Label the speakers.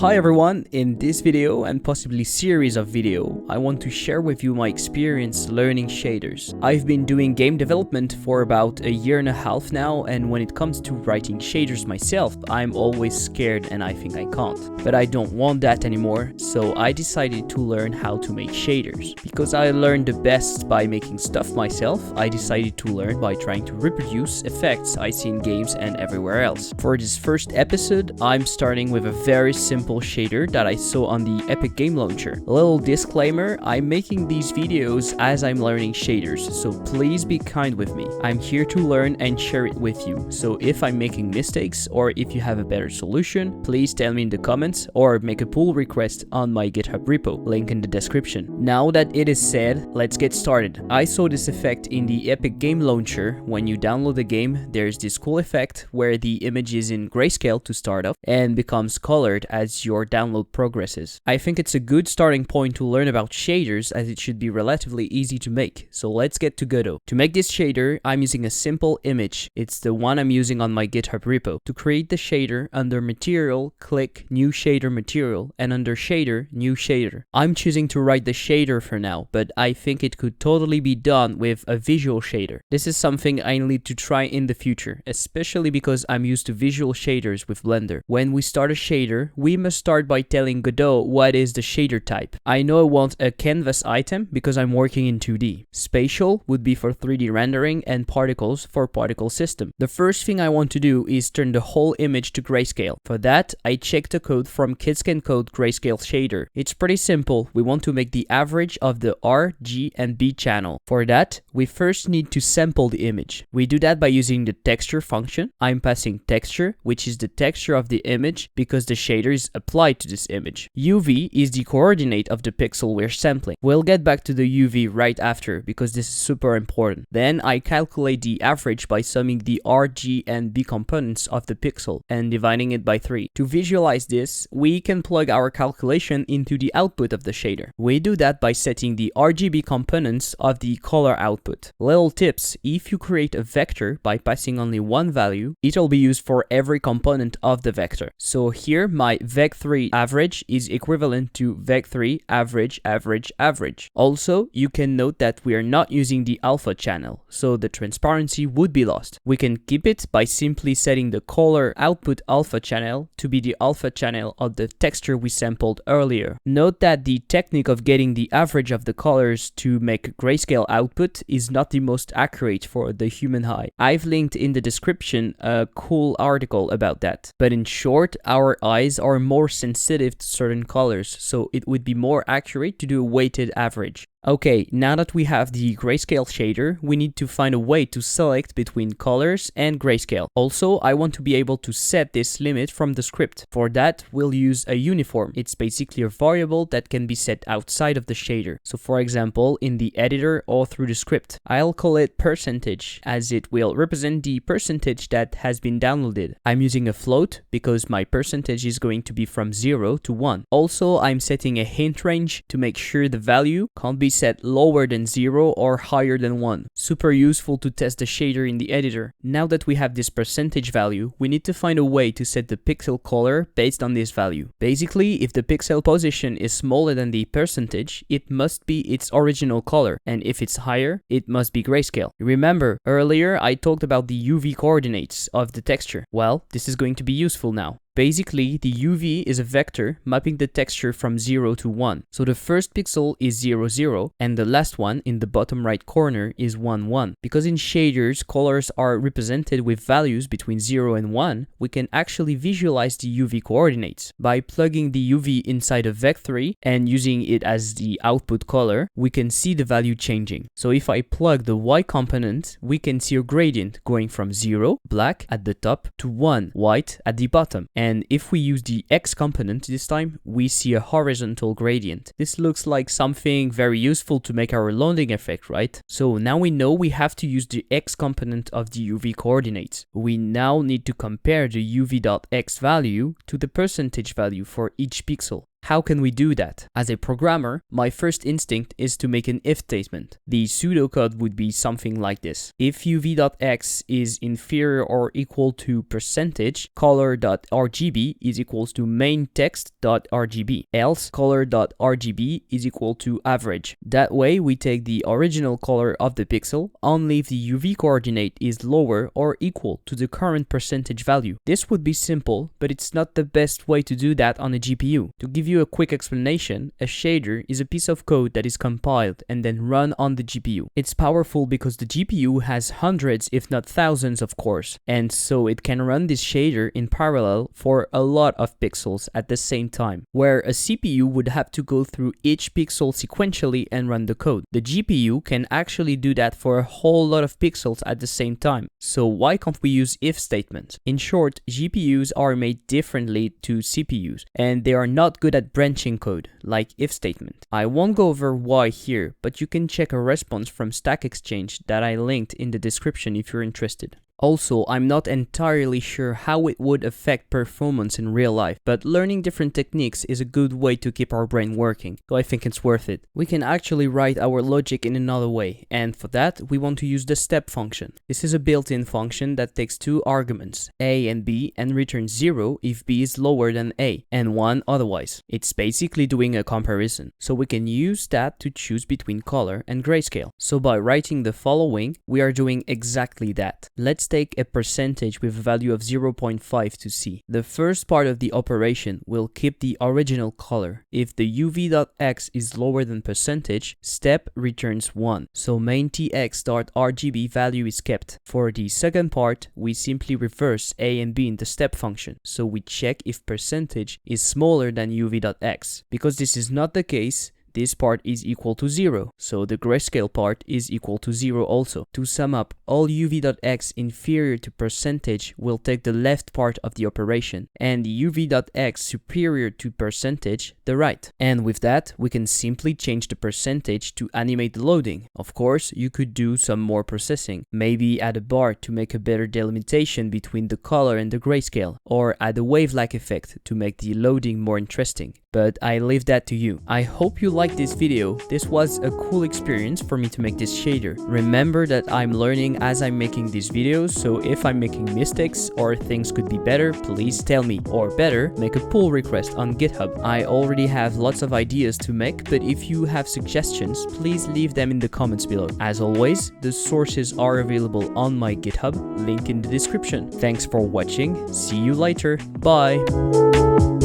Speaker 1: Hi everyone, in this video and possibly series of video, I want to share with you my experience learning shaders. I've been doing game development for about a year and a half now, and when it comes to writing shaders myself, I'm always scared and I think I can't. But I don't want that anymore, so I decided to learn how to make shaders. Because I learned the best by making stuff myself, I decided to learn by trying to reproduce effects I see in games and everywhere else. For this first episode, I'm starting with a very simple shader that I saw on the Epic Game Launcher. A little disclaimer, I'm making these videos as I'm learning shaders, so please be kind with me. I'm here to learn and share it with you, so if I'm making mistakes or if you have a better solution, please tell me in the comments or make a pull request on my GitHub repo, link in the description. Now that it is said, let's get started. I saw this effect in the Epic Game Launcher. When you download the game, there's this cool effect where the image is in grayscale to start off and becomes colored as your download progresses. I think it's a good starting point to learn about shaders, as it should be relatively easy to make. So let's get to Godot. To make this shader, I'm using a simple image. It's the one I'm using on my GitHub repo. To create the shader, under Material, click New Shader Material, and under Shader, New Shader. I'm choosing to write the shader for now, but I think it could totally be done with a visual shader. This is something I need to try in the future, especially because I'm used to visual shaders with Blender. When we start a shader, we must start by telling Godot what is the shader type. I know I want a canvas item because I'm working in 2D. Spatial would be for 3D rendering and particles for particle system. The first thing I want to do is turn the whole image to grayscale. For that, I check the code from KidsCanCode Grayscale Shader. It's pretty simple. We want to make the average of the R, G, and B channel. For that, we first need to sample the image. We do that by using the texture function. I'm passing texture, which is the texture of the image because the shader is applied to this image. UV is the coordinate of the pixel we're sampling. We'll get back to the UV right after because this is super important. Then I calculate the average by summing the R, G, and B components of the pixel and dividing it by 3. To visualize this, we can plug our calculation into the output of the shader. We do that by setting the RGB components of the color output. Little tips: if you create a vector by passing only one value, it'll be used for every component of the vector. So here my vec3 average is equivalent to vec3 average average average. Also, you can note that we are not using the alpha channel, so the transparency would be lost. We can keep it by simply setting the color output alpha channel to be the alpha channel of the texture we sampled earlier. Note that the technique of getting the average of the colors to make grayscale output is not the most accurate for the human eye. I've linked in the description a cool article about that. But in short, our eyes are more sensitive to certain colors, so it would be more accurate to do a weighted average. Okay, now that we have the grayscale shader, we need to find a way to select between colors and grayscale. Also, I want to be able to set this limit from the script. For that, we'll use a uniform. It's basically a variable that can be set outside of the shader. So for example, in the editor or through the script. I'll call it percentage, as it will represent the percentage that has been downloaded. I'm using a float because my percentage is going to be from 0 to 1. Also, I'm setting a hint range to make sure the value can't be set lower than 0 or higher than 1. Super useful to test the shader in the editor. Now that we have this percentage value, we need to find a way to set the pixel color based on this value. Basically, if the pixel position is smaller than the percentage, it must be its original color, and if it's higher, it must be grayscale. Remember, earlier I talked about the UV coordinates of the texture. Well, this is going to be useful now. Basically, the UV is a vector mapping the texture from 0 to 1. So the first pixel is 0, 0, and the last one in the bottom right corner is 1, 1. Because in shaders, colors are represented with values between 0 and 1, we can actually visualize the UV coordinates. By plugging the UV inside a vec3 and using it as the output color, we can see the value changing. So if I plug the Y component, we can see a gradient going from 0, black, at the top, to 1, white, at the bottom. And if we use the X component this time, we see a horizontal gradient. This looks like something very useful to make our loading effect, right? So now we know we have to use the X component of the UV coordinates. We now need to compare the UV.X value to the percentage value for each pixel. How can we do that? As a programmer, my first instinct is to make an if statement. The pseudocode would be something like this. If uv.x is inferior or equal to percentage, color.rgb is equals to main text.rgb, else color.rgb is equal to average. That way we take the original color of the pixel only if the UV coordinate is lower or equal to the current percentage value. This would be simple, but it's not the best way to do that on a GPU. To give you a quick explanation, a shader is a piece of code that is compiled and then run on the GPU. It's powerful because the GPU has hundreds if not thousands of cores, and so it can run this shader in parallel for a lot of pixels at the same time, where a CPU would have to go through each pixel sequentially and run the code. The GPU can actually do that for a whole lot of pixels at the same time, so why can't we use if statements? In short, GPUs are made differently to CPUs, and they are not good at branching code, like if statement. I won't go over why here, but you can check a response from Stack Exchange that I linked in the description if you're interested. Also, I'm not entirely sure how it would affect performance in real life, but learning different techniques is a good way to keep our brain working, so I think it's worth it. We can actually write our logic in another way, and for that, we want to use the step function. This is a built-in function that takes two arguments, a and b, and returns 0 if b is lower than a, and 1 otherwise. It's basically doing a comparison, so we can use that to choose between color and grayscale. So by writing the following, we are doing exactly that. Let's take a percentage with a value of 0.5 to see. The first part of the operation will keep the original color. If the uv.x is lower than percentage, step returns 1, so main tx.rgb value is kept. For the second part, we simply reverse a and b in the step function, so we check if percentage is smaller than uv.x. Because this is not the case, this part is equal to 0, so the grayscale part is equal to 0 also. To sum up, all uv.x inferior to percentage will take the left part of the operation, and the uv.x superior to percentage, the right. And with that, we can simply change the percentage to animate the loading. Of course, you could do some more processing, maybe add a bar to make a better delimitation between the color and the grayscale, or add a wave-like effect to make the loading more interesting. But I leave that to you. I hope you liked this video. This was a cool experience for me to make this shader. Remember that I'm learning as I'm making these videos, so if I'm making mistakes or things could be better, please tell me. Or better, make a pull request on GitHub. I already have lots of ideas to make, but if you have suggestions, please leave them in the comments below. As always, the sources are available on my GitHub, link in the description. Thanks for watching, see you later, bye!